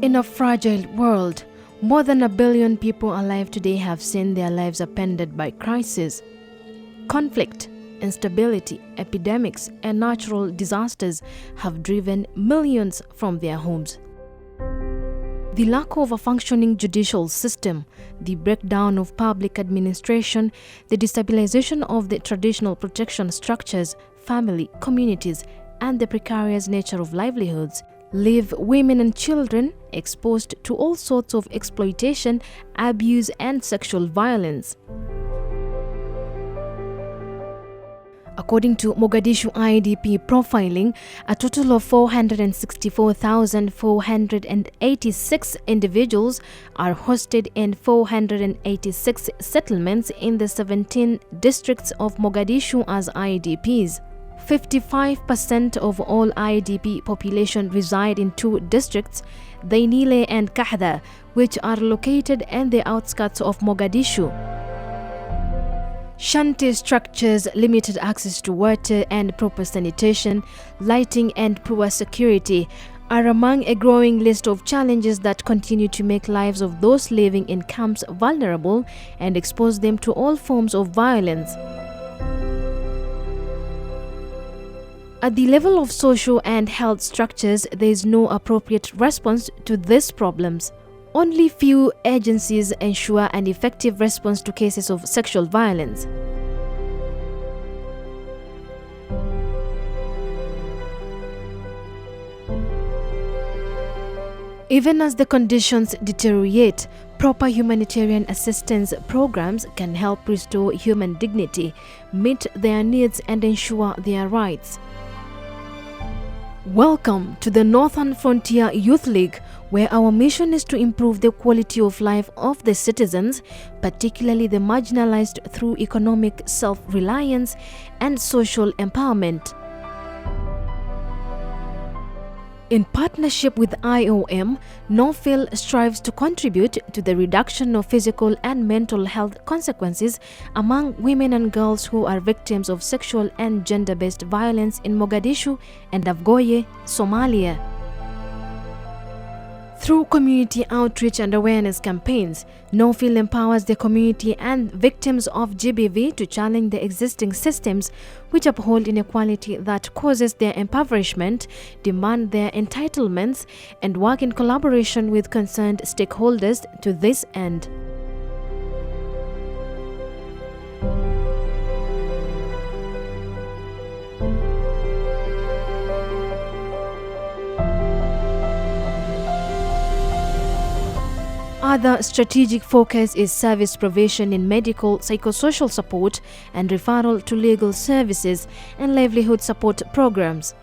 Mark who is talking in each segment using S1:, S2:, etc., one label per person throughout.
S1: In a fragile world, more than 1 billion people alive today have seen their lives upended by crisis. Conflict, instability, epidemics, and natural disasters have driven millions from their homes. The lack of a functioning judicial system, the breakdown of public administration, the destabilization of the traditional protection structures, family, communities, and the precarious nature of livelihoods leave women and children exposed to all sorts of exploitation, abuse, and sexual violence. According to Mogadishu IDP profiling, a total of 464,486 individuals are hosted in 486 settlements in the 17 districts of Mogadishu as IDPs. 55% of all IDP population reside in 2 districts, Dainile and Kahda, which are located in the outskirts of Mogadishu. Shanty structures, limited access to water and proper sanitation, lighting and poor security are among a growing list of challenges that continue to make lives of those living in camps vulnerable and expose them to all forms of violence. At the level of social and health structures, there is no appropriate response to these problems. Only few agencies ensure an effective response to cases of sexual violence. Even as the conditions deteriorate, proper humanitarian assistance programs can help restore human dignity, meet their needs, and ensure their rights. Welcome to the Northern Frontier Youth League, where our mission is to improve the quality of life of the citizens, particularly the marginalized, through economic self-reliance and social empowerment. In partnership with IOM, NoFYL strives to contribute to the reduction of physical and mental health consequences among women and girls who are victims of sexual and gender-based violence in Mogadishu and Afgoye, Somalia. Through community outreach and awareness campaigns, NoFYL empowers the community and victims of GBV to challenge the existing systems which uphold inequality that causes their impoverishment, demand their entitlements, and work in collaboration with concerned stakeholders to this end. Other strategic focus is service provision in medical, psychosocial support and referral to legal services and livelihood support programs.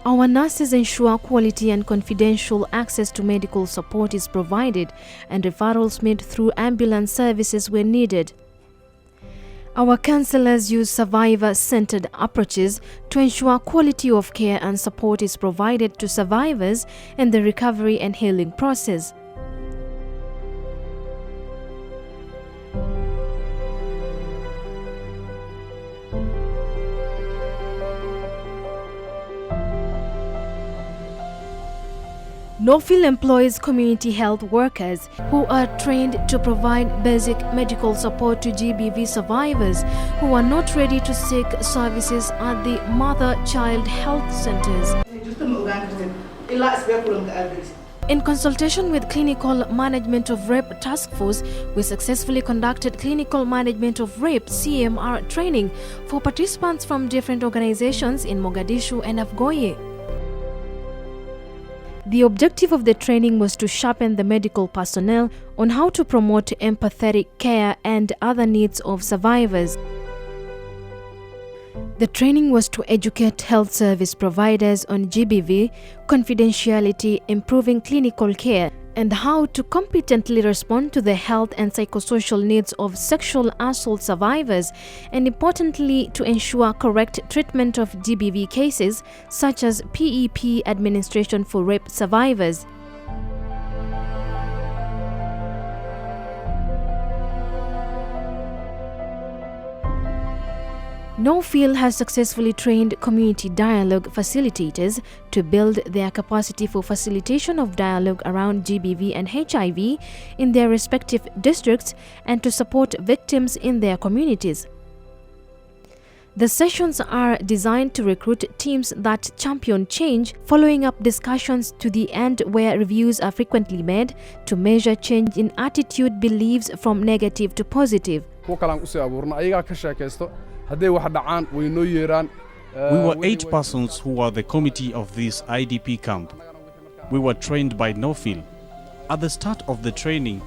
S1: Our nurses ensure quality and confidential access to medical support is provided and referrals made through ambulance services where needed. Our counselors use survivor-centered approaches to ensure quality of care and support is provided to survivors in the recovery and healing process. NoFYL employs community health workers who are trained to provide basic medical support to GBV survivors who are not ready to seek services at the mother-child health centers. In consultation with Clinical Management of Rape Task Force, we successfully conducted Clinical Management of Rape (CMR) training for participants from different organizations in Mogadishu and Afgoye. The objective of the training was to sharpen the medical personnel on how to promote empathetic care and other needs of survivors. The training was to educate health service providers on GBV, confidentiality, improving clinical care, and how to competently respond to the health and psychosocial needs of sexual assault survivors, and importantly, to ensure correct treatment of GBV cases such as PEP administration for rape survivors. NoFYL has successfully trained community dialogue facilitators to build their capacity for facilitation of dialogue around GBV and HIV in their respective districts and to support victims in their communities. The sessions are designed to recruit teams that champion change, following up discussions to the end where reviews are frequently made to measure change in attitude beliefs from negative to positive.
S2: We were
S3: 8 persons who were the committee of this IDP camp. We were trained by NoFYL. At the start of the training,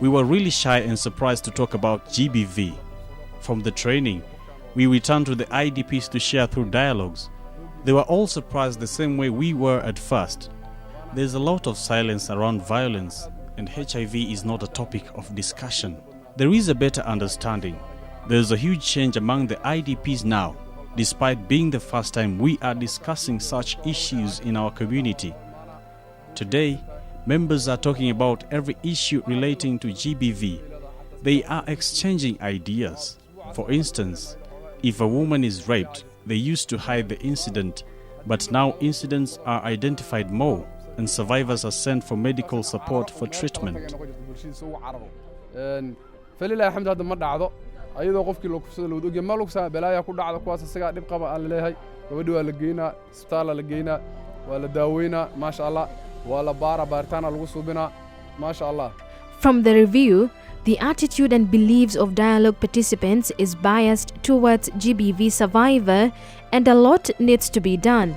S3: we were really shy and surprised to talk about GBV. From the training, we returned to the IDPs to share through dialogues. They were all surprised the same way we were at first. There's a lot of silence around violence, and HIV is not a topic of discussion. There is a better understanding. There's a huge change among the IDPs now, despite being the first time we are discussing such issues in our community. Today, members are talking about every issue relating to GBV. They are exchanging ideas. For instance, if a woman is raped, they used to hide the incident, but now incidents are identified more and survivors are sent for medical support for treatment.
S1: From the review, the attitude and beliefs of dialogue participants is biased towards GBV survivor, and a lot needs to be done.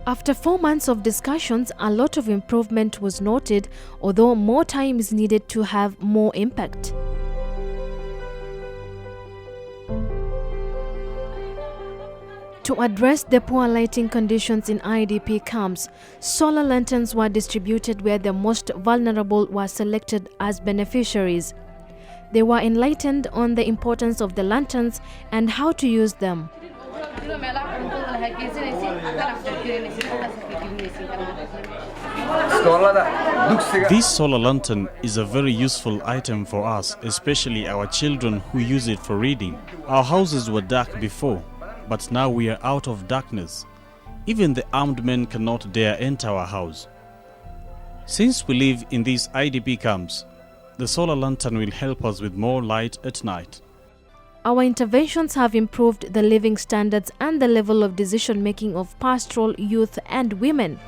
S1: After 4 months of discussions, a lot of improvement was noted, although more time is needed to have more impact. To address the poor lighting conditions in IDP camps, solar lanterns were distributed where the most vulnerable were selected as beneficiaries. They were enlightened on the importance of the lanterns and how to use them.
S3: This solar lantern is a very useful item for us, especially our children who use it for reading. Our houses were dark before, but now we are out of darkness. Even the armed men cannot dare enter our house. Since we live in these IDP camps, the solar lantern will help us with more light at night.
S1: Our interventions have improved the living standards and the level of decision-making of pastoral youth and women.